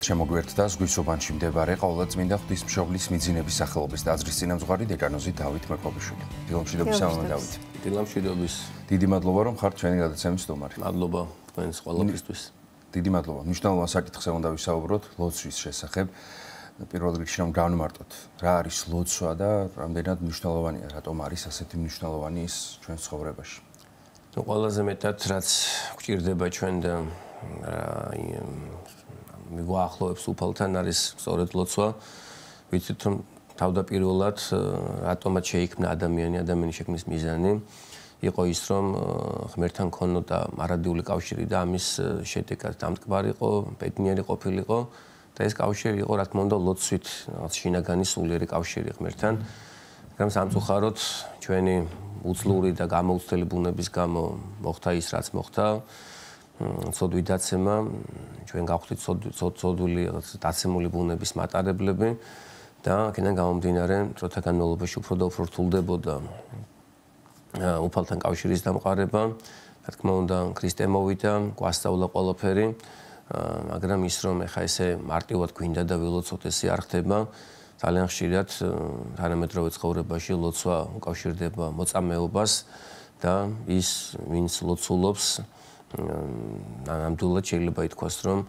შემოგვერთდა ზღვისუბანში მდებარე ყოვლადწმინდა ღვთისმშობლის მიძინების სახელობის ტაძრის წინამძღვარი დეკანოზი დავით მეკობიშვილი. დილამშვიდობის ამან დავით. დილამშვიდობის. დიდი მადლობა რომ ხართ ჩვენი გადაცემის სტუმარი. მადლობა თქვენს ყველაფრისთვის. დიდი მადლობა. მნიშვნელოვან საკითხზე უნდა ვისაუბროთ ლოცვის შესახებ. პირველ რიგში რომ განვმარტოთ, რა არის ლოცვა და რამდენად მნიშვნელოვანია, რატომ არის ასეთი მნიშვნელოვანი ის ჩვენ ცხოვრებაში. ყველაზე მეტად რაც გვჭირდება ჩვენ და მიგვაახლოვებს უფალთან არის სწორედ ლოცვა. ვიცით რომ თავდაპირველად რატომაც შეიქმნა ადამიანის შექმნის მიზანი იყო ის რომ ღმერთთან ქონოდა მარადიული კავშირი და ამის შედეგად დამტკბარი იყო, ბედნიერი ყოფილიყო და ეს კავშირი იყო რა თქმა უნდა ლოცვით, შინაგანი სულიერი კავშირი ღმერთთან. მაგრამ სამწუხაროდ ჩვენი უძლური და გამოუცდელი ბუნების გამო მოხდა ის რაც მოხდა. ცოდვი დაცემა, ჩვენ გავხდით ცოდვილი დაცემული ბუნების მატარებლები და აქედან გამომდინარე, დროთა განმავლობაში უფრო და უფრო რთულდებოდა უფალთან კავშირის დამყარება. რა თქმა უნდა, ქრისტე მოვიდა, გვასწავლა ყველაფერი, მაგრამ ის რომ ეხა ესე მარტივად გვინდა და ვილოცოთ, ესე არ ხდება. ძალიან ხშირად თანამედროვე ცხოვრებაში ლოცვა უკავშირდება მოწამეობას და ის ვინც ლოცულობს ნამდვილად შეიძლება ითქვას რომ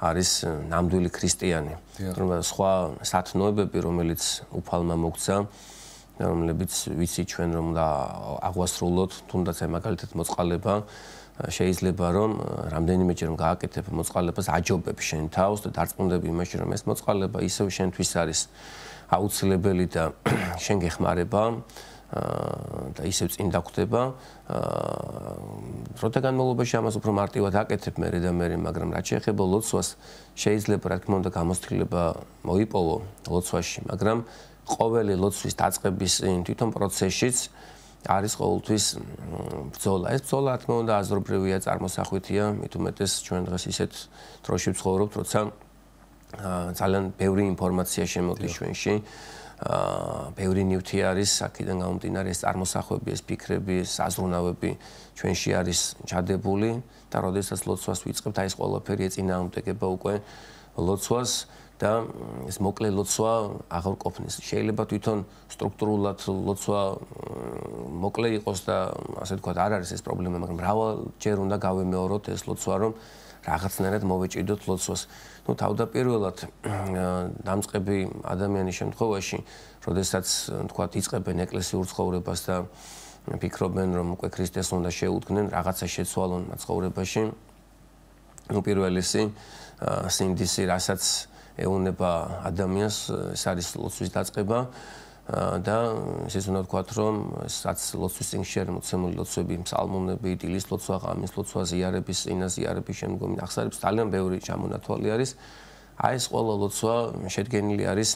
არის ნამდვილი ქრისტიანი. რომ სხვა სათნოებები რომელიც უფალმა მოგცა რომლებიც ვიცი ჩვენ რომ და აღვასრულოთ თუნდაც აი მაგალითად მოწყალება შეიძლება რომ რამდენიმეჯერ რომ გააკეთებ მოწყალებას აჯობებ შენ თავს და დარწმუნდები იმაში რომ ეს მოწყალება ისევ შენთვის არის აუცილებელი და შენ გეხმარება და ისევ წინ დაგვდება. დროთა განმავლობაში ამას უფრო მარტივად აკეთებ მე და მე, მაგრამ რაც შეეხება ლოცვას, შეიძლება რა თქმა უნდა გამოცდილება მოიპოვო ლოცვაში, მაგრამ ყოველი ლოცვის დაწყების თვითონ პროცესშიც არის ყოველთვის ბრძოლა. ეს ბრძოლა რა თქმა უნდა აზრობრივია, წარმოსახვითია, მით უმეტეს ჩვენ დღეს ისეთ დროში ვცხოვრობთ, როცა ძალიან ბევრი ინფორმაცია შემოდის ჩვენში. ბევრი ნივთი არის, აქედან გამომდინარე ეს წარმოსახვები, ეს ფიქრები, ეს აზროვნებები ჩვენში არის ჩადებული და როდესაც ლოცვას ვიწყებთ, აი ეს ყველაფერი ეწინააღმდეგება უკვე ლოცვას და ეს მოკლე ლოცვა აღარ ყოფნის. შეიძლება თვითონ სტრუქტურულად ლოცვა მოკლე იყოს და ასე ვთქვათ, არ არის ეს პრობლემა, მაგრამ მრავალჯერ უნდა გავემეოროთ ეს ლოცვა, რომ რაღაცნაირად მოვეჭიდოთ ლოცვას. ნუ თავდაპირველად დამწყები ადამიანის შემთხვევაში, როდესაც თქვათ იწყებენ ეკლესიურ ცხოვრებას და ფიქრობენ რომ უკვე ქრისტეს უნდა შეუდგნენ, რაღაცა შეცვალონ ცხოვრებაში. ნუ პირველისი სინდისი, რასაც ეუნება ადამიანს, ეს არის ლოცვის დაწყება და ისიც უნდა ვთქვათ, რომ სადაც ლოცვის წინში არის მოცემული ლოცვები, ფსალმუნები, დილის ლოცვა, ღამის ლოცვა, ზიარების, წინაზიარების შემდგომი აღსარების ძალიან ბევრი ჩამონათვალი არის. აი ეს ყველა ლოცვა შედგენილი არის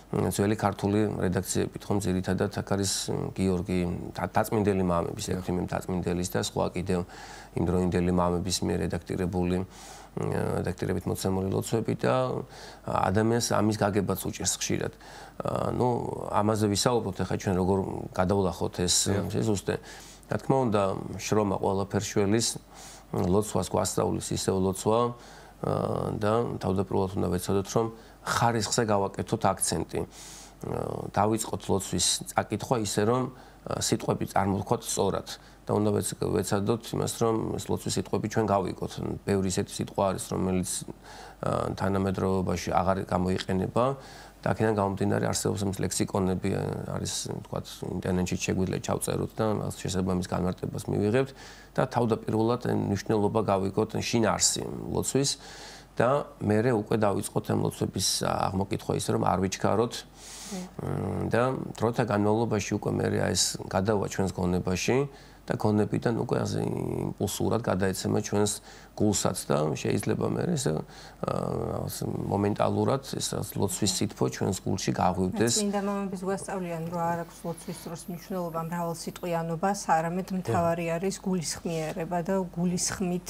ძველი ქართული რედაქციებით, ხომ ძირითადად აქ არის გიორგი დაწმინდელი მამების, ექვთიმე დაწმინდელის და სხვა კიდევ იმდროინდელი მამების მიერ რედაქტირებით მოცემული ლოცვები და ადამიანს ამის გაგებაც უჭირს ხშირად. ნუ ამაზე ვისაუბროთ, ახლა ჩვენ როგორ გადავლახოთ ეს ზუსტი. რა თქმა უნდა, შრომა ყველაფერს შველის, ლოცვას გვასწავლის ისევ ლოცვა და თავდაპირველად უნდა ვეცადოთ, რომ ხარისხზე გავაკეთოთ აქცენტი. დავიწყოთ ლოცვის წაკითხვა ისე, რომ სიტყვები წარმოვთქვათ სწორად. და უნდა ვეცადოთ იმას, რომ ეს ლოცვის სიტყვები ჩვენ გავიგოთ. ბევრი ისეთი სიტყვა არის, რომელიც თანამედროვეობაში აღარ გამოიყენება და აქედან გამომდინარე არსებობს ის ლექსიკონები არის, თქვათ, ინტერნეტში შეგვიძლია ჩავწეროთ და შესაბამის განმარტებას მივიღებთ და თავდაპირველად მნიშვნელობა გავიგოთ შინაარსი ლოცვის და მერე უკვე დავიწყოთ ამ ლოცვების აღმოკითხვა ისე, რომ არ ვიჩქაროთ და დროთა განმავლობაში უკვე მერე ეს გადავა ჩვენს გონებაში და გონებიდან უკვე ასე იმპულსურად გადაეცემა ჩვენს გულსაც და შეიძლება მე ეს მომენტალურად ეს ლოცვის სიტყვა ჩვენს გულში გაღვივდეს. წმინდა მამების გვასწავლიან, რომ არ აქვს ლოცვის დროს მნიშვნელობა მრავალსიტყვიანობას, არამედ მთავარი არის გულისხმიერება და გულისხმით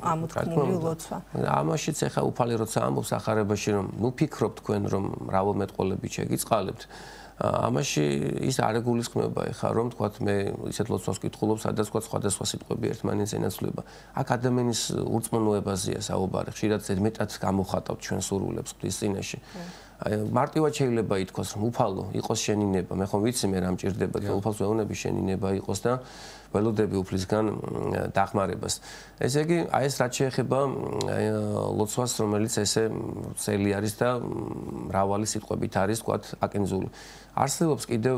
ამოთქმული ლოცვა. ამაშიც ახლა უფალი როცა ამბობს ახარებაში, რომ ნუ ფიქრობთ თქვენ, რომ მრავალმეტყველებით შეგიწყალებთ, ამაში ის არ ეგულისხმება ეხა რომ თქვათ მე ისეთ ლოცვას ვკითხულობ, სადაც თქვათ სხვადასხვა სიტყვები ერთმანეთს ენაცვლება. აქ ადამიანის ურწმუნოებაზეა საუბარი. ხშირად ზედმეტად გამოხატავთ ჩვენ სურვილებს ღვთის წინაშე. მარტივად შეიძლება ითქვას, რომ უფალო იყოს შენი ნება. მე ხომ ვიცი მე რა მჭირდება და უფალს ვეუბნები შენი ნება იყოს და ველოდები უფლისგან დახმარებას. ესე იგი, აი ეს რაც შეეხება ლოცვას, რომელიც ესე წელი არის და მრავალი სიტყვებით არის თქვათ აკინძული. არსებობს კიდევ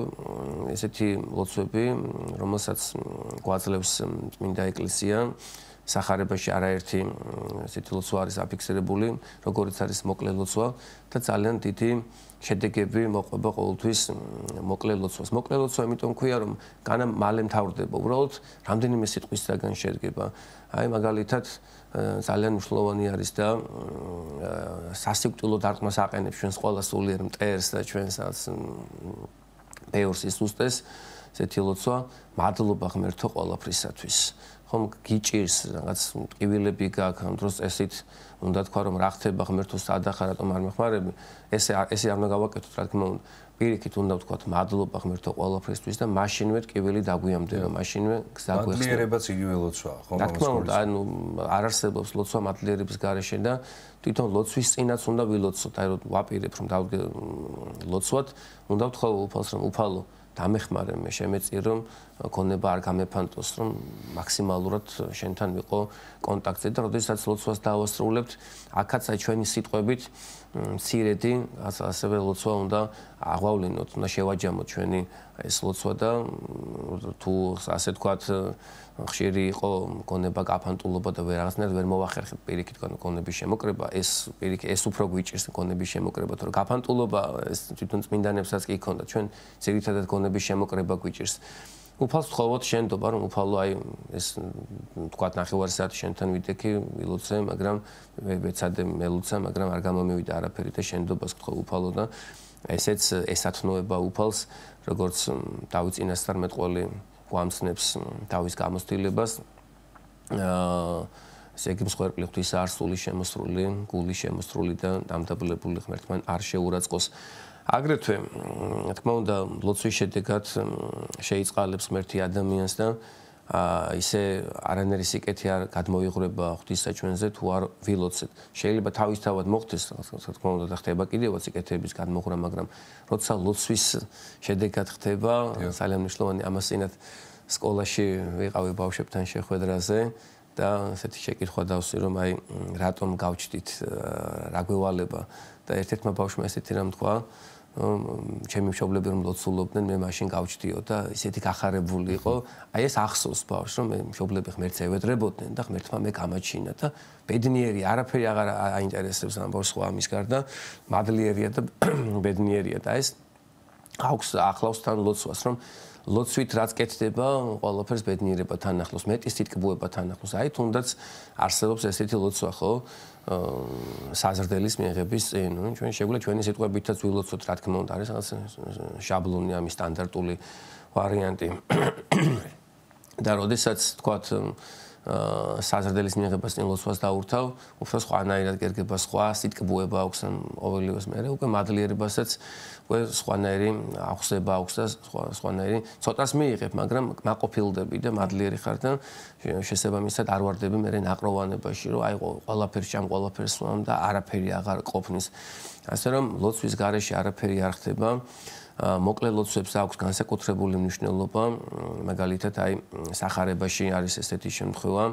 ესეთი ლოცვები, რომელსაც გვაძლევს წმინდა ეკლესია. სახარებაში არაერთი ესეთი ლოცვა არის აფიქსირებული, როგორც არის მოკლე ლოცვა და ძალიან დიდი შედეგები მოყვება ყოველთვის მოკლე ლოცვას. მოკლე ლოცვა იმიტომ ქვია, რომ განა მალე მთავრდება, უბრალოდ რამდენიმე სიტყვისგან შედგება. აი მაგალითად ძალიან მნიშვნელოვანი არის და სასიკვდილო დარტყმას აყენებს ჩვენს ყველა სულიერ მტერს და ჩვენსაც ბევრს ისუსტეს ესეთი ლოცვა, მადლობა ღმერთო ყველაფრისათვის. ხომ გიჭირს რაღაც ტკივილები გაქვს ამ დროს წესით უნდა თქვა რომ რა ხდება ღმერთო სადახა რატომ არ მეხმარები ესე არ უნდა გავაკეთოთ რა თქმა უნდა პირიქით უნდა ვთქვათ მადლობა ღმერთო ყველაფრისთვის და მაშინვე ტკივილი დაგვიამდება მაშინვე გზა გვეხსნა მადლიერებაც იგივე ლოცვაა ხომ რა თქმა უნდა ანუ არ არსებობს ლოცვა მადლიერების გარეშე და თვითონ ლოცვის წინაც უნდა ვილოცოთ აი რომ ვაპირებ რომ დავდგე ლოცვად უნდა ვთქვა უფალს რომ უფალო დამეხმარე მე შემეწირო რომ ქონება არ გამეფანტოს რომ მაქსიმალურად შენთან ვიყო კონტაქტზე და როდესაც ლოცვას დავასრულებთ აქაც აი ჩვენი სიტყვებით მცირედი ასევე ლოცვა უნდა აღვავლინოთ უნდა შევაჯამოთ ჩვენი ეს ლოცვა და თუ ასე თქვათ ხშირი იყო ქონება გაფანტულობა და რაღაცნაირად ვერ მოვახერხებ პირიქით ქონების შემოკრება ეს პირიქით ეს უფრო გვიჭირს ქონების შემოკრება თორე გაფანტულობა ეს თვითონ წმინდანებსაც კი ქონდა ჩვენ ძირითადად ქონების შემოკრება გვიჭირს უფალს ვთხოვოთ შენდობა რომ უფალო აი ეს თქვათ ნახევარი საათი შენთან ვიდექი ვილოცე მაგრამ ვეცადე მელუცა მაგრამ არ გამომივიდა არაფერი და შენდობას ვთხოვ უფალო და ესეც ესათნოება უფალს როგორც დავით წინასწარმეტყველი გვამცნებს თავის გამოცდილებას ესე იგი მსხვერპლი ღვთის არსული შემოსრული გული შემოსრული და დამდაბლებული ღმერთთან არ შეურაცხყოს აგრეთვე თქმა უნდა ლოცვის შედეგად შეიწყალებს ღმერთი ადამიანს და ისე არანაირი სიკეთე არ გადმოიღრება ღვთის საჩვენზე თუ არ ვილოცეთ შეიძლება თავისთავად მოხდეს თქმა უნდა და ხდება კიდევაც სიკეთეების გადმოღრა მაგრამ როცა ლოცვის შედეგად ხდება ძალიან მნიშვნელოვანი ამას წინათ სკოლაში ვიყავი ბავშვებთან შეხვედრაზე და ესეთი შეკითხვა დავსვი რომ აი რატომ გავჩდით რა გვევალება და ერთ-ერთმა ბავშვმა ესეთი რამ თქვა ჩემი მშობლები რომ ლოცულობდნენ მე მაშინ გავჩდიო და ისეთი გახარებული იყო აი ეს ახსოვს ბავშვს რომ მე მშობლები ღმერთს ევედრებოდნენ და ღმერთმა მე გამაჩინა და ბედნიერი არაფერი აღარ აინტერესებს ამ ბავშვს სხვა ამის გარდა მადლიერია და ბედნიერია და ეს აქვს ახლავს თან ლოცვას რომ ლოცვით რაც კეთდება ყველაფერს ბედნიერებთან ახლავს მეტის თითქმულებთან ახლავს აი თუნდაც არსებობს ესეთი ლოცვა ხო საზრდელის მიიღების წინ ჩვენ შეგვიძლია ჩვენი სიტყვებითაც ვილოცოთ რა თქმა უნდა არის რაღაც შაბლონი ამის სტანდარტული ვარიანტი და როდესაც თქვათ საზრდელის მიიღებას წინ ლოცვას დაურთავ უფრო სხვანაირად გერგება სხვა სიტკბუება აქვს ამ ყოველივეს მერე უკვე მადლიერებასაც უკვე სხვანაირი ახსება აქვს და სხვანაირი ცოტას მიიღებ მაგრამ მაყოფილდები და მადლიერი ხარ და შესაბამისად არ ვარდები მე ნაყროვანებაში რომ აი ყველაფერს ჩამ ყველაფერს ვამ და არაფერი აღარ ყოფნის ასე რომ ლოცვის გარეშე არაფერი არ ხდება მოკლე ლოცვებს აქვს განსაკუთრებული მნიშვნელობა მაგალითად აი სახარებაში არის ესეთი შემთხვევა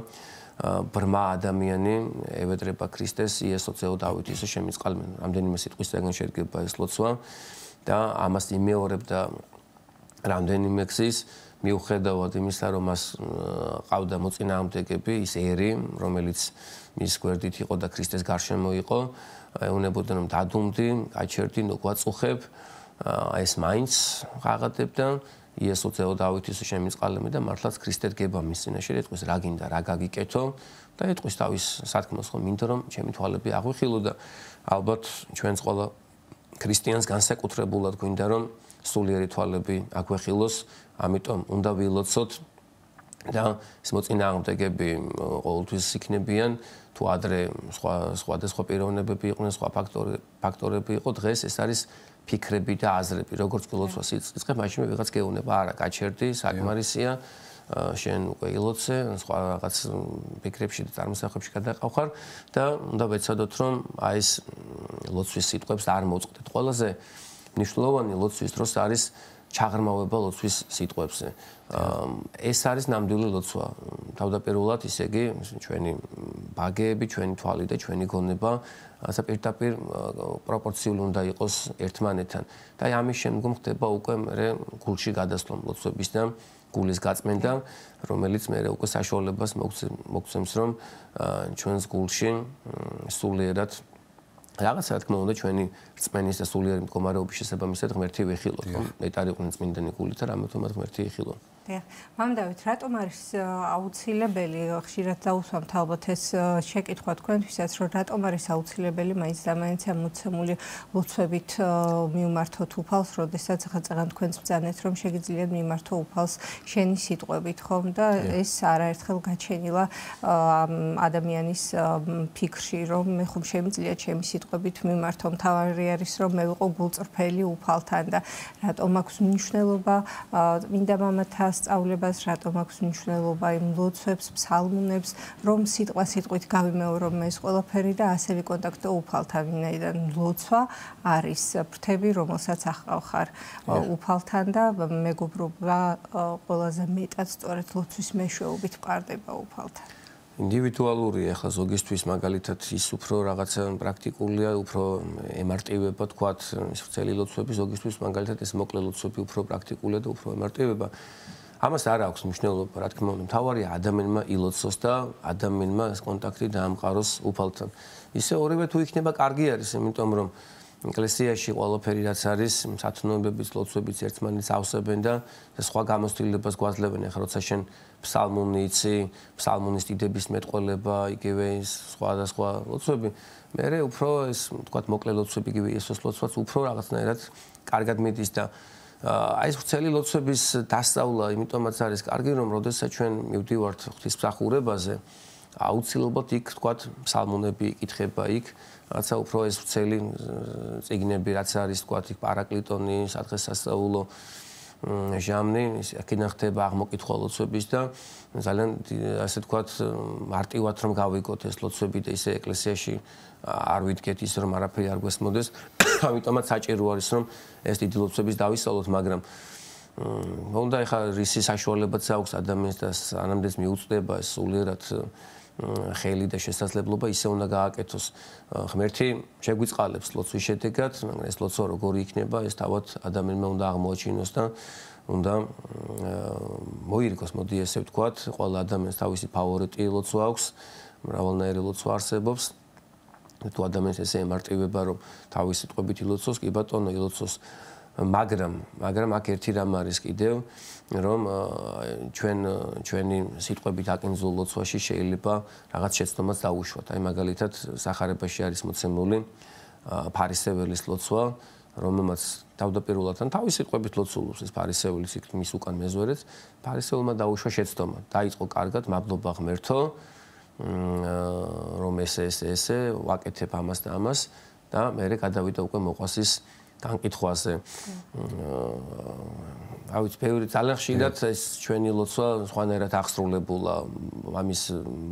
ბრმა ადამიანი ევედრება ქრისტეს იესო წეო დავითის შემიწყალმენ რამდენიმე სიტყვისგან შედგება ეს ლოცვა და ამას იმეორებდა რამდენიმე გზის მიუხედავად იმისა რომ მას ყავდა მოწინააღმდეგები ის ერი რომელიც მის გვერდით იყო და ქრისტეს გარშემო იყო ეუნებოდნენ რომ დადუმდი აჩერდი ნოგვაწუხებ ეს მაინც ღაღადებდა იესო წეო დავითის შემიწყალმე და მართლაც ქრისტე დგება მის წინაშე ეტყვის რა გინდა რა გაგიკეთო და ეტყვის თავის სათქმოს ხო მინდა რომ ჩემი თვალები აღვიხილო და ალბათ ჩვენს ყველა ქრისტიანს განსაკუთრებულად გვინდა რომ სულიერი თვალები აგვეხილოს ამიტომ უნდა ვილოცოთ და ეს მოწინააღმდეგები ყოველთვის იქნებიან თუ ადრე სხვა პიროვნებები იყვნენ სხვა ფაქტორები იყო დღეს ეს არის ფიქრები და აზრები როგორც ლოცვას იწყებ მაშინ ვიღაც გეუბნება არა გაჩერდი საკმარისია შენ უკვე ილოცე, სხვა რაღაც ფიქრებში და წარმოსახვებში გადაყავ ხარ და უნდა ვეცადოთ რომ აი ეს ლოცვის სიტყვებს არ მოვწყდეთ. ყველაზე მნიშვნელოვანი ლოცვის დროს არის ჩაღრმავება ლოცვის სიტყვებზე. ეს არის ნამდვილი ლოცვა. თავდაპირველად ისე იგი ჩვენი ბაგეები, ჩვენი თვალი და ჩვენი გონება ასე პირდაპირ პროპორციული უნდა იყოს ერთმანეთთან. და აი ამის შემდგომ ხდება უკვე მე გულში გადასვლა ლოცვების და გულის გაწმენდა, რომელიც მე უკვე საშუალებას მოგცემს რომ ჩვენს გულში სულიერად რაღაცა რა თქმა უნდა ჩვენი რწმენის და სულიერი მდგომარეობის შესაბამისად ღმერთი ვეხილოთ, რომ ნეტარიყვნენ წმინდანი გულით და რამეთომად ღმერთი ეხილო. მამდავით, რატომ არის აუცილებელი, ხშირად დაუსვამთ ალბათ ეს შეკითხვა თქვენთვისაც, რომ რატომ არის აუცილებელი მაინც და მაინც ამ მოცემული ლოცვებით მივმართოთ უფალს, როდესაც ხაწაღან თქვენს ბრძანეთ, რომ შეგიძლიათ მიმართო უფალს შენი სიტყვებით, ხომ და ეს არაერთხელ გაჩენილა ადამიანის ფიქრში, რომ მე ხომ შემიძლია ჩემი სიტყვებით მიმართო, მთავარი არის რომ მე ვიყო გულწრფელი უფალთან და რატომ აქვს მნიშვნელობა წმინდა მამათა სწავლებას, რატომ აქვს მნიშვნელობა იმ ლოცვებს, ფსალმუნებს, რომ სიტყვით გავიმეორო ეს ყველაფერი და ასევე კონტაქტო უფალთან, ვინაიდან ლოცვა არის ფრთები, რომელსაც ახავ ხარ უფალთან და მეგობრობა ყველაზე მეტად სწორედ ლოცვის მეშვეობით მყარდება უფალთან. ინდივიდუალურია ახლა ზოგისთვის მაგალითად ის უფრო რაღაცა პრაქტიკულია, უფრო ემარტივება თქვათ, ის ვრცელი ლოცვები, ზოგისთვის მაგალითად ეს მოკლე ლოცვები უფრო პრაქტიკულია და უფრო ემარტივება. ამას არ აქვს მნიშვნელობა, რა თქმა უნდა, მთავარია ადამიანმა ილოცოს და ადამიანმა ეს კონტაქტი დაამყაროს უფალთან. ისე ორივე თუ იქნება კარგი არის, იმიტომ რომ ეკლესიაში ყველაფერი რაც არის, სათნოებების ლოცვებიც ერთმანეთს ავსებენ და სხვა გამოცდილებას გვაძლევენ. ახლა როცა შენ ფსალმუნი იცი, ფსალმუნის დიდების მეტყველება, იგივე ის სხვადასხვა ლოცვები, მერე უფრო ეს თქვათ მოკლე ლოცვები, იგივე იესოს ლოცვაც უფრო რაღაცნაირად კარგად მიდის და აი ეს ვრცელი ლოცვების დასწავლა, იმიტომაც არის კარგი, რომ როდესაც ჩვენ მივდივართ ღვთისმსახურებაზე, აუცილებლად იქ თქვათ ფსალმუნები იკითხება იქ, რაცა უფრო ეს ვრცელი წიგნები, რაც არის თქვათ იქ პარაკლიტონი, სადღესასწაულო ჟამნი, აქედან ხდება აღმოკითხვა ლოცვების და ძალიან ასე თქვათ მარტივად რომ გავიგოთ ეს ლოცვები და ისე ეკლესიაში არ ვიდგეთ ის რომ არაფერი არ გვესმოდეს, ამიტომაც საჭირო არის რომ ეს დიდი ლოცვების დავისწავლოთ, მაგრამ უნდა ეხა რისი საშუალებაც აქვს ადამიანს და ანამდეც მიუწვდება ეს სულიერად ხელი და შესაძლებლობა ისე უნდა გააკეთოს. ღმერთი შეგვიწყალებს ლოცვის შედეგად, მაგრამ ეს ლოცვა როგორი იქნება, ეს თავად ადამიანმა უნდა აღმოაჩინოს და უნდა მოირგოს, მოდი ესე ვთქვათ, ყველა ადამიანს თავისი ფავორიტი ლოცვა აქვს, მრავალნაირი ლოცვა არსებობს. თუ ადამიანს ესე ემარტივება, რომ თავისი სიტყვებით ილოცოს, კი ბატონო, ილოცოს, მაგრამ აქ ერთი რამ არის კიდევ, რომ ჩვენი სიტყვებით აკინძულ ლოცვაში შეიძლება რაღაც შეცდომაც დაუშვათ. აი მაგალითად სახარებაში არის მოცემული ფარისეველის ლოცვა, რომელმაც თავდაპირველად თავის სიტყვებით ლოცულობს ეს ფარისეველის მის უკან მეზვერეც, ფარისეველმა დაუშვა შეცდომა. დაიწყო კარგად, მადლობა ღმერთო, რომ ესე ვაკეთებ ამას და ამას და მე გადავიდა უკვე მოყვასის განკითხვაზე. აი ბევრი ძალიან ხშირად ეს ჩვენი ლოცვა სხვანაირად აღსრულებულა. ამის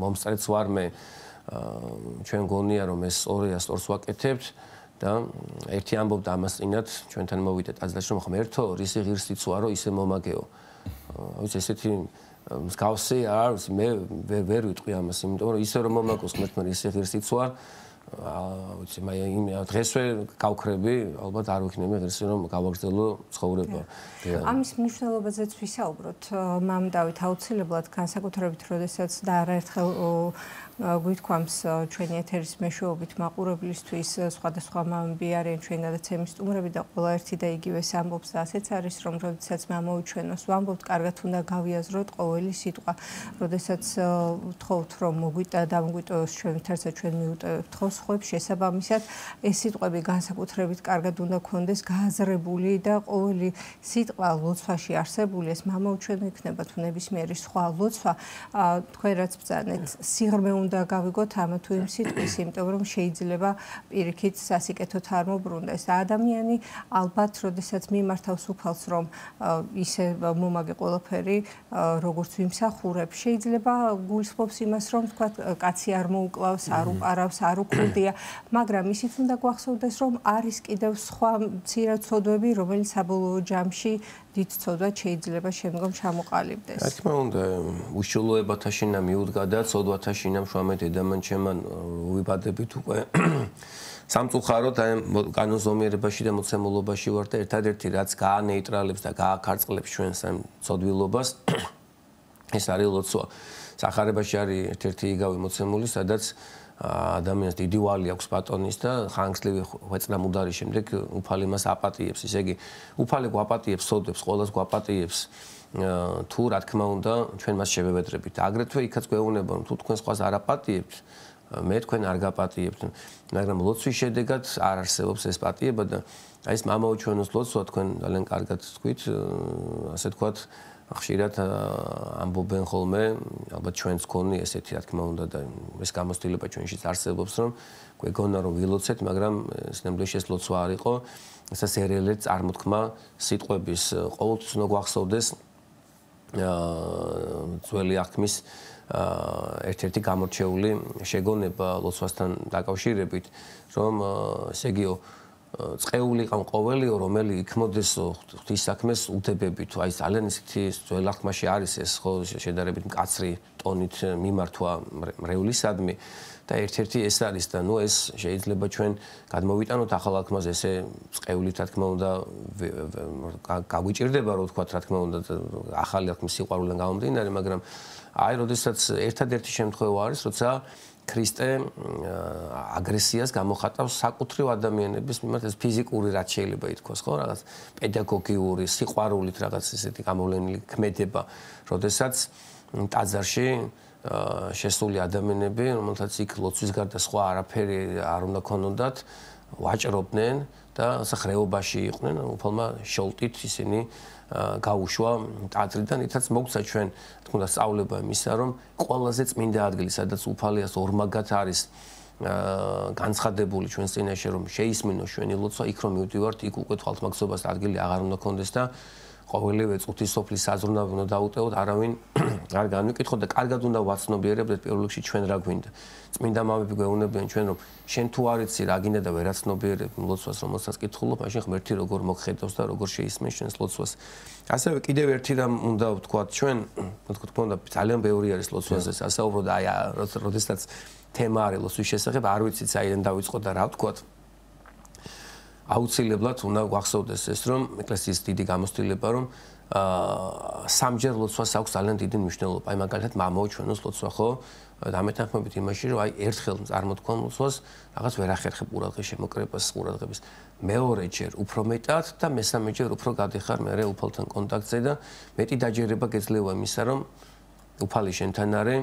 მომსწრეც ვარ მე. ჩვენ გონია რომ ეს სწორია, სწორს ვაკეთებთ და ერთი ამბობდა ამას წინათ ჩვენთან მოვიდა ტაძარში რომ ღმერთო, რისი ღირსიც ვარო, ისე მომაგეო. აი ესეთი მსგავსი არის, მე ვერ ვიტყვი ამას, იმიტომ რომ ისე რომ მომაგოს ღმერთმა რისი ღირსიც ვარ, ვიცი, დღესვე გავქრები, ალბათ არ ვიქნები ღირსი რომ გავაგრძელო ცხოვრება. ამის მნიშვნელობაზეც ვისაუბროთ, მამდავით აუცილებლად განსაკუთრებით, როდესაც და არაერთხელ გვითქვამს ჩვენი ეთერის მეშვეობით მაყურებლისთვის სხვადასხვა მამები არიან ჩვენ გადაცემის სტუმრები და ყველა ერთი და იგივეს ამბობს და ასეც არის რომ როდესაც მამოუჩვენოს ვამბობთ კარგად უნდა გავიაზროთ ყოველი სიტყვა როდესაც ვთხოვთ რომ დამოგვიტოვოს ჩვენ თერცა ჩვენ მიუტევებთ ხოხებს შესაბამისად ეს სიტყვები განსაკუთრებით კარგად უნდა გქონდეს გააზრებული და ყოველი სიტყვა ლოცვაში არსებული ეს მამოუჩვენო იქნება თუ ნებისმიერი სხვა ლოცვა თქვენ რაც ბრძანეთ სიღრმე უნდა გავიგოთ ამ თუ იმ სიტყვის, იმიტომ რომ შეიძლება პირიქით სასიკეთოდ არ მოbrunდეს და ადამიანი ალბათ, როდესაც მიმართავს უფალს, რომ ისე მომაგე ყველაფერი, როგორც ვიმსახურებ, შეიძლება გულისხმობს იმას, რომ თქვა კაცი არ მოუკლავს, არ უყარავს, არ უქრუდია, მაგრამ ისიც უნდა გვახსოვდეს, რომ არის კიდევ სხვა მცირე ცოდვები, რომელიც საბოლოო ჯამში დიდ ცოდვად შეიძლება შემდგომ ჩამოყალიბდეს. რა თქმა უნდა, უშუალოებათა შინა მიუდგა და ცოდვათა შინა მშვამე დედამანჩემან ვიბადებით უკვე სამწუხაროდ აი კანონზომიერებაში და მოცემულობაში ვარ და ერთადერთი რაც გაანეიტრალებს და გააქარწყლებს ჩვენს ამ ცოდვილობას ეს არის ლოცვა. სახარებაში არის ერთ-ერთი იგავი მოცემული, სადაც ადამიანს დიდი ვალი აქვს ბატონის და ხანგრძლივი ხვეწნა მუდარის შემდეგ უფალი მას აპატიებს. ისე იგი უფალი გვაპატიებს, სოდებს, ყოველას გვაპატიებს თუ რა თქმა უნდა ჩვენ მას შევევედრებით. აგრეთვე იქაც გვეუბნება რომ თუ თქვენ სხვას არ აპატიებთ, მე თქვენ არ გაპატიებთ, მაგრამ ლოცვის შედეგად არ არსებობს ეს პატიება და აი ეს მამაო ჩვენოს ლოცვა თქვენ ძალიან კარგად თქვით, ასე თქვათ ხშირად ამბობენ ხოლმე, ალბათ ჩვენც გქონი ესეთი რა თქმა უნდა და ეს გამოცდილება ჩვენშიც არსებობს, რომ გვეგონა რომ ვილოცეთ, მაგრამ ეს ნამდვილად ეს ლოცვა არ იყო, ეს სერიალეთ წარმოთქმა სიტყვების ყოველთვის უნდა გვახსოვდეს ძველი აღთქმის ერთ-ერთი გამორჩეული შეგონება ლოცვასთან დაკავშირებით, რომ ესე იგიო წეული ყავ ყოველიო რომელი იქმოდესო ღვთის საქმეს უდებებით აი ძალიან ისეთი ძველ აღთქმაში არის ეს ხო შედარებით მკაცრი ტონით მიმართვა მრევლისადმი და ერთ-ერთი ეს არის და ნუ ეს შეიძლება ჩვენ გადმოვიტანოთ ახალ აღთქმაზე ესე წევლით რა თქმა უნდა გაგვიჭირდება რომ თქვა რა თქმა უნდა ახალი აღთქმის სიყვარულიდან გამომდინარე მაგრამ აი როდესაც ერთადერთი შემთხვევა არის როცა ქრისტე აგრესიას გამოხატავს საკუთრივ ადამიანების მიმართ ეს ფიზიკური რაც შეიძლება ითქვას ხო რაღაც პედაგოგიური სიყვარულით რაღაც ესეთი გამოვლენილი ქმედება როდესაც ტაძარში შესული ადამიანები რომელთაც იქ ლოცვის გარდა სხვა არაფერი არ უნდა ქონოდათ ვაჭრობდნენ და სახრეობაში იყვნენ უფალმა შოლტით ისინი გაუშვა ტაძრიდან ითაც მოგცა ჩვენ თქმა უნდა სწავლება იმისა რომ ყველაზე წმინდა ადგილი სადაც უფალიას ორმაგად არის განცხადებული ჩვენ წინაშე რომ შეისმინოს ჩვენი ლოცვა იქ რომ მივდივართ იქ უკვე თვალთმაგზობას ადგილი აღარ უნდა კონდეს და ყოველივე წუთის სოფლის საზრუნავი უნდა დაუტევოთ არავინ არ განვიკითხოთ და კარგად უნდა ვაცნობიერებდეთ პირველ რიგში ჩვენ რა გვინდა წმინდა მამები გვეუბნებიან ჩვენ რომ შენ თუ არ იცი რა გინდა და ვერაცნობიერებ ლოცვას რომელსაც კითხულობ მაშინ ღმერთი როგორ მოგხედავს და როგორ შეისმენს ჩვენს ლოცვას ასევე კიდევ ერთი რამ უნდა ვთქვათ ჩვენ თქო უნდა ძალიან ბევრი არის ლოცვაზე სასაუბრო და აი როდესაც თემა არის ლოცვის შესახებ არ ვიცით საიდან დავიწყოთ და რა ვთქვათ აუცილებლად უნდა გვახსოვდეს ეს რომ ეკლესიის დიდი გამოცდილება რომ სამჯერ ლოცვას აქვს ძალიან დიდი მნიშვნელობა. აი მაგალითად მამაო ჩვენოს ლოცვა ხო დამეთანხმებით იმაში რომ აი ერთხელ წარმოთქვამ ლოცვას რაღაც ვერ ახერხებ ყურადღების შემოკრებას ყურადღების მეორეჯერ უფრო მეტად და მესამეჯერ უფრო გადიხარ მე უფალთან კონტაქტზე და მეტი დაჯერება გეძლევა იმისა რომ უფალი შენთან არის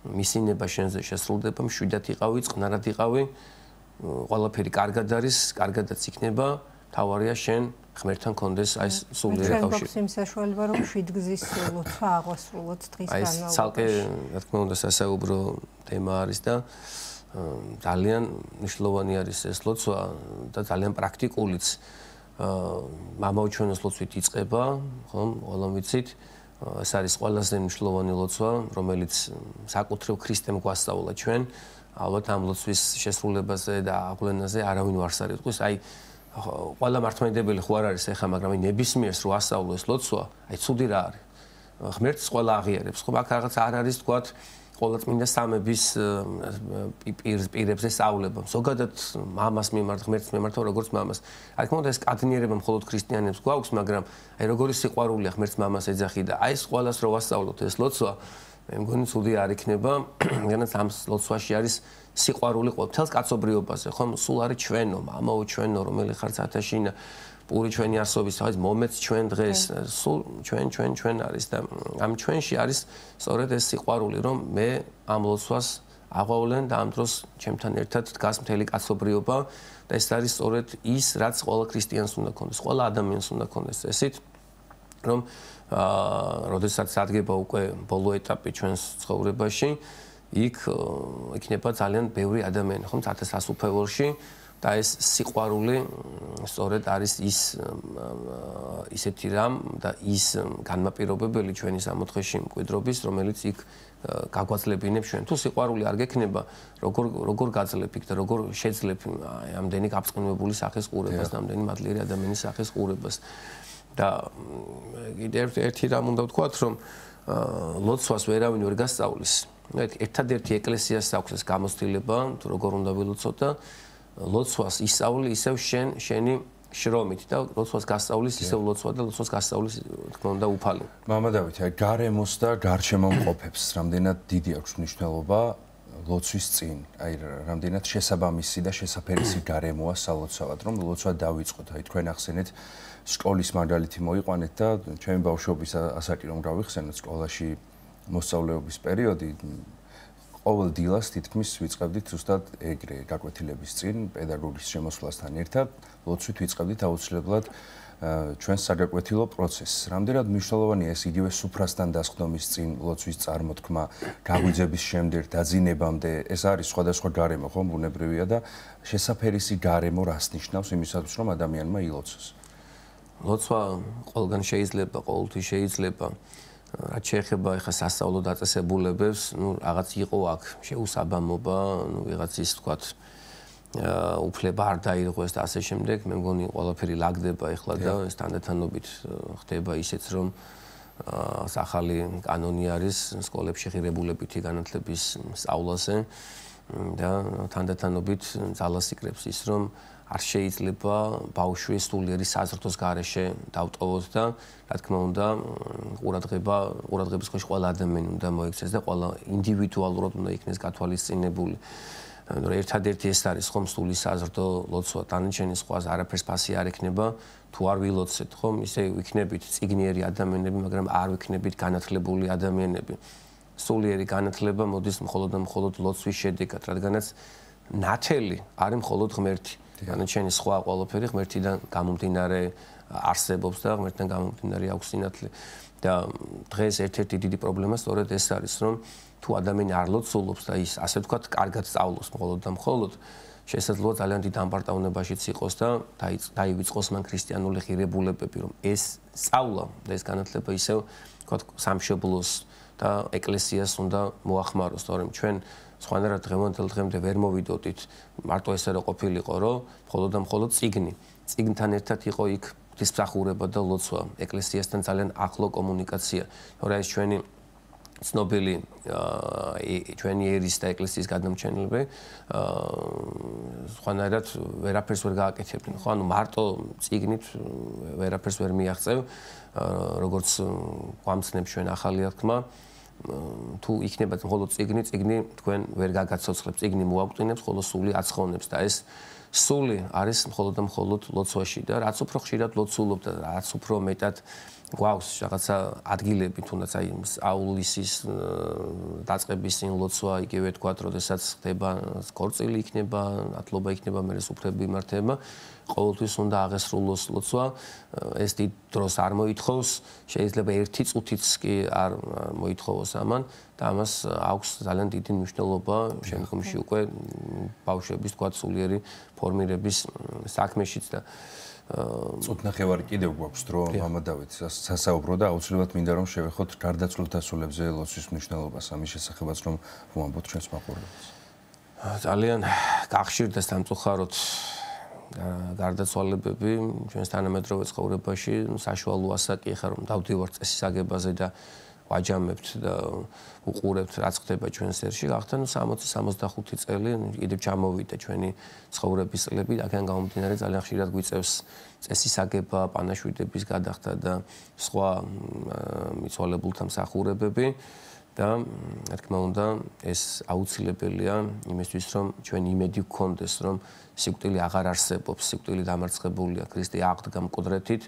მისინება შენზე შესრულდება მშვიდად იყავი წყნარად იყავი ყველაფერი კარგად არის, კარგადაც იქნება, თავარია შენ ღმერთთან კონდეს აი სულიერი კავშირი. ჩვენ გვაქვს საშუალება რომ შვიდგზის ლოცვა აღვასრულოთ დღის განმავლობაში. აი ცალკე რა თქმა უნდა სასაუბრო თემა არის და ძალიან მნიშვნელოვანი არის ეს ლოცვა და ძალიან პრაქტიკულიც. მამაო ჩვენოს ლოცვით იწყება, ხომ, ყველამ ვიცით. ეს არის ყველაზე მნიშვნელოვანი ლოცვა, რომელიც საკუთრივ ქრისტემ გვასწავლა ჩვენ. ალბათ ამ ლოცვის შესრულებაზე და აღვლენაზე არავინ ვარს არ იტყვის. აი ყველა მართლმადიდებელი ხო არ არის ეხა, მაგრამ აი ნებისმიერს რო ასწავლო ეს ლოცვა, აი ცუდი რა არის. ღმერთს ყველა აღიარებს. ხო, აქ რაღაც არ არის თქვათ ყველა წმინდა სამების პირებზე სწავლება. ზოგადად მამას მიმართ, ღმერთს მიმართ როგორც მამას. რა თქმა უნდა ეს კადნიერება მხოლოდ ქრისტიანებს გვაქვს, მაგრამ აი როგორი სიყვარულია ღმერთს მამას ეძახი და აი ეს ყველას რო ვასწავლოთ ეს ლოცვა მე მგონი ცუდი არ იქნება, რადგანაც ამ ლოცვაში არის სიყვარული ყოველთვის კაცობრიობაზე, ხომ? სულ არის ჩვენო, მამაო ჩვენო, რომელი ხარ ცათაშინა, პური ჩვენი არსობის, აი მომეც ჩვენ დღეს, სულ ჩვენ არის და ამ ჩვენში არის სწორედ ეს სიყვარული, რომ მე ამ ლოცვას აღვავლენ და ამ დროს ჩემთან ერთად დგას მთელი კაცობრიობა და ეს არის სწორედ ის, რაც ყველა ქრისტიანს უნდა ქონდეს, ყველა ადამიანს უნდა ქონდეს წესით, რომ როდესაც ადგება უკვე ბოლო ეტაპი ჩვენს ცხოვრებაში იქ იქნება ძალიან ბევრი ადამიანი, ხომ, სასუფეველში და ეს სიყვარული სწორედ არის ისეთი რამ და ის განმაპირობებელი ჩვენი სამოთხეში მკვიდრობის, რომელიც იქ გაგვაძლებინებს ჩვენ. თუ სიყვარული არ გექნება, როგორ გაძლებ იქ და როგორ შეძლებ ამდენი გაბწყინებული სახის ყურებას, ამდენი მადლიერი ადამიანის სახის ყურებას. და კიდევ ერთი რამ უნდა ვთქვათ, რომ ლოცვას ვერავინ ვერ გასწავლის. ერთადერთი ეკლესიას აქვს ეს გამოცდილება, თუ როგორ უნდა ვილოცოთ და ლოცვას ისწავლი ისევ შენი შრომით და ლოცვას გასწავლის ისევ ლოცვა და ლოცვას გასწავლის თქმა უნდა უფალი. მამა დავით, აი გარემოს და გარჩემო მყოფებს რამდენად დიდი აქვს მნიშვნელობა ლოცვის წინ. აი რამდენად შესაბამისი და შესაფერისი გარემოა სალოცავად, რომ ლოცვა დავიწყოთ. აი თქვენ ახსენეთ სკოლის მაგალითი მოიყვანეთ და ჩემი ბავშვობის ასაკი რომ გავიხსენოთ სკოლაში მოსწავლეობის პერიოდი ყოველ დილას თითქმის ვიწყებდით ზუსტად ეგრე გაკვეთილების წინ პედაგოგის შემოსვლასთან ერთად ლოცვით ვიწყებდით აუცილებლად ჩვენს საგაკვეთილო პროცესს. რამდენად მნიშვნელოვანია ეს იგივე სუფრასთან დასხდომის წინ ლოცვის წარმოთქმა, გაგვიძების შემდეგ დაძინებამდე, ეს არის სხვადასხვა გარემო, ხომ, ბუნებრივია და შესაფერისი გარემო რას ნიშნავს იმისათვის, რომ ადამიანმა ილოცოს. ლოცვა ყველგან შეიძლება, ყოველთვის შეიძლება. რაც შეეხება ახლა სასწავლო დაწესებულებებს, რაღაც იყო აქ შეუსაბამობა, ვიღაცის თქვათ უფლება არ დაირღვეს და ასე შემდეგ, მე მგონი ყველაფერი ლაგდება ახლა და ეს თანდათანობით ხდება ისეც, რომ ახალი კანონი არის სკოლებში ღირებულებითი განათლების სწავლაზე და თანდათანობით ძალას იკრებს ის, რომ არ შეიძლება ბავშვი სულიერი საზრდოს გარეშე დავტოვოს და რა თქმა უნდა ყურადღების ქვეშ ყველა ადამიანი უნდა მოიქცეს და ყველა ინდივიდუალურად უნდა იქნეს გათვალისწინებული. ერთადერთი ეს არის ხომ სული საზრდო ლოცვა, დანარჩენი სხვას არაფერს ფასი არ ექნება თუ არ ვილოცეთ, ხომ ისე ვიქნებით წიგნიერი ადამიანები, მაგრამ არ ვიქნებით განათლებული ადამიანები. სულიერი განათლება მოდის მხოლოდ და მხოლოდ ლოცვის შედეგად, რადგანაც ნათელი არის მხოლოდ ღმერთი. დანარჩენი სხვა ყველაფერი ღმერთიდან გამომდინარე არსებობს და ღმერთიდან გამომდინარე აქვს სინათლე. და დღეს ერთ-ერთი დიდი პრობლემა სწორედ ეს არის, რომ თუ ადამიანი არ ლოცულობს და ის ასე ვთქვათ, კარგად სწავლობს მხოლოდ და მხოლოდ, შესაძლოა ძალიან დიდ ამპარტავნებაშიც იყოს და დაივიწყოს მან ქრისტიანული ღირებულებები, რომ ეს სწავლა და ეს განათლება ისევ ვთქვათ სამშობლოს და ეკლესიას უნდა მოახმაროს, თორემ ჩვენ სხვანაირად დღევანდელ დღემდე ვერ მოვიდოდით, მარტო ესე რა ყოფილიყო, რომ მხოლოდ და მხოლოდ წიგნი. წიგნთან ერთად იყო იქ ღვთისმსახურება და ლოცვა, ეკლესიასთან ძალიან ახლო კომუნიკაცია. თორე ეს ჩვენი ცნობილი ჩვენი ერის და ეკლესიის გადამჩენილები სხვანაირად ვერაფერს ვერ გააკეთებდნენ. ხო, ანუ მარტო წიგნით ვერაფერს ვერ მიაღწევ, როგორც გვამცნობს ჩვენ ახალი აღთქმა. თუ იქნება მხოლოდ წიგნი თქვენ ვერ გაგაცოცხლებთ, წიგნი მოაგვტინებს, ხოლო სული აცხოვნებს და ეს სული არის მხოლოდ და მხოლოდ ლოცვაში და რაც უფრო ხშირად ლოცულობ და რაც უფრო მეტად გვაქვს რაღაცა ადგილები, თუნდაც აი აულისის დაწყების წინ ლოცვა, იგივე თქვათ, როდესაც ხდება ქორწილი იქნება, ათლობა იქნება, მერე სუფრები იმართება, ყოველთვის უნდა აღესრულოს ლოცვა, ეს დიდ დროს არ მოითხოვს, შეიძლება 1 წუთიც კი არ მოითხოვოს ამან და ამას აქვს ძალიან დიდი მნიშვნელობა შემდგომში უკვე ბავშვების თქვათ სულიერი ფორმირების საქმეშიც და წუთნახევარი კიდევ გვაქვს დრო, მამა დავით, სასაუბრო და აუცილებლად მინდა რომ შევეხოთ გარდაცვლილთა სულებზე ლოცვის მნიშვნელობას, ამის შესახებაც რომ ვამბობთ ჩვენს მაყურებლებს. ძალიან გახშირდა სამწუხაროდ გარდაცვალებები ჩვენს თანამედროვე ცხოვრებაში, საშუალო ასაკი ხარ რომ დავდივართ წესის აგებაზე და ვაჯამებთ და უყურებთ რაც ხდება ჩვენს ერში, გახდა 60-65 წელი, კიდევ ჩამოვიდა ჩვენი ცხოვრების წლები, აქედან გამომდინარე ძალიან ხშირად გვიწევს წესის აგება, პანაშვიდების გადახდა და სხვა მიცვალებულთა მსახურებები და რა თქმა უნდა ეს აუცილებელია იმისთვის რომ ჩვენ იმედი გქონდეს რომ სიკვდილი აღარ არსებობს, სიკვდილი დამარცხებულია, ქრისტე აღდგა მკვდრეთით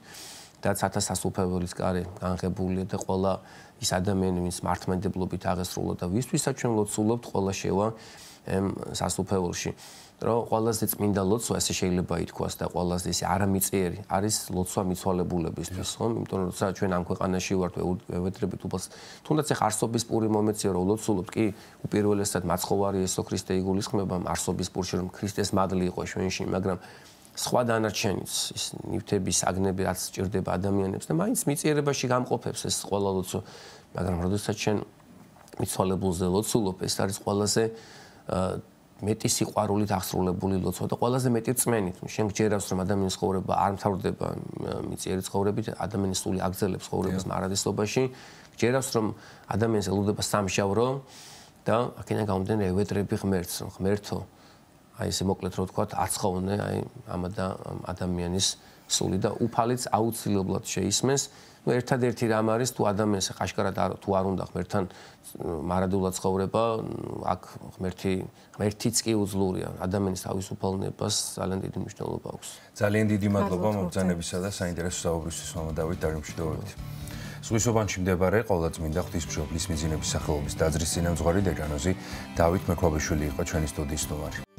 და ცათა სასუფეველის კარი განღებულია და ყველა ის ადამიანი ვინც მართლმადიდებლობით აღესრულა და ვისთვისაც ჩვენ ლოცულობთ, ყველა შევა სასუფეველში. რომ ყველაზე წმინდა ლოცვა ესე შეიძლება ითქვას და ყველაზე ესე არამიწიერი არის ლოცვა მიცვალებულებისთვის, ხო? იმიტომ რომ როცა ჩვენ ამ ქვეყანაში ვართ, ვევედრებით უფალს, თუნდაც ახ არსობის პური მომეწია რომ ლოცულობთ, კი უპირველესად მაცხოვარი იესო ქრისტე იგულისხმება არსობის პურში რომ ქრისტეს მადლი იყო ჩვენში, მაგრამ სხვა დანარჩენიც ის ნივთების საგნები რაც სჭირდება ადამიანებს და მაინც მიწიერებაში გამყოფებს ეს ყველა ლოცვა, მაგრამ როდესაც ჩვენ მიცვალებულზე ლოცულობ, ეს არის ყველაზე მეტი სიყვარულით აღსრულებული ლოცვა და ყველაზე მეტი წმენით. შენ გჯერავს რომ ადამიანის ცხოვრება არ მთავრდება მიწიერი ცხოვრებით, ადამიანის სული აგრძელებს ცხოვრებას მარადისობაში, გჯერავს რომ ადამიანს ელოდება სამშაბრო და აქედან გამომდინარე ევედრები ღმერთს, რომ ღმერთო აი ესე მოკლედ რო ვთქვა, აცხოვნე აი ამ ადამიანის სული და უფალიც აუცილებლად შეისმეს. Ну ერთადერთი რამ არის თუ ადამიანს ხაშკარად თუ არ უნდა ღმერთთან მარადულად ცხოვრება, აქ ღმერთიც კი უძლურია ადამიანის თავისუფალებას ძალიან დიდი მნიშვნელობა აქვს. ძალიან დიდი მადლობა მოგზაურობისა და საინტერესო საუბრისთვის მამა დავით დარიმშვიდობებით. სულისუბანში მდებარე ყოვლადწმინდა ღვთისმშობლის მიძინების სახელობის ტაძრის წინამძღვარი დეჯანოზი დავით მექვაბიშვილი იყო ჩვენი სტუდიის სტუმარი.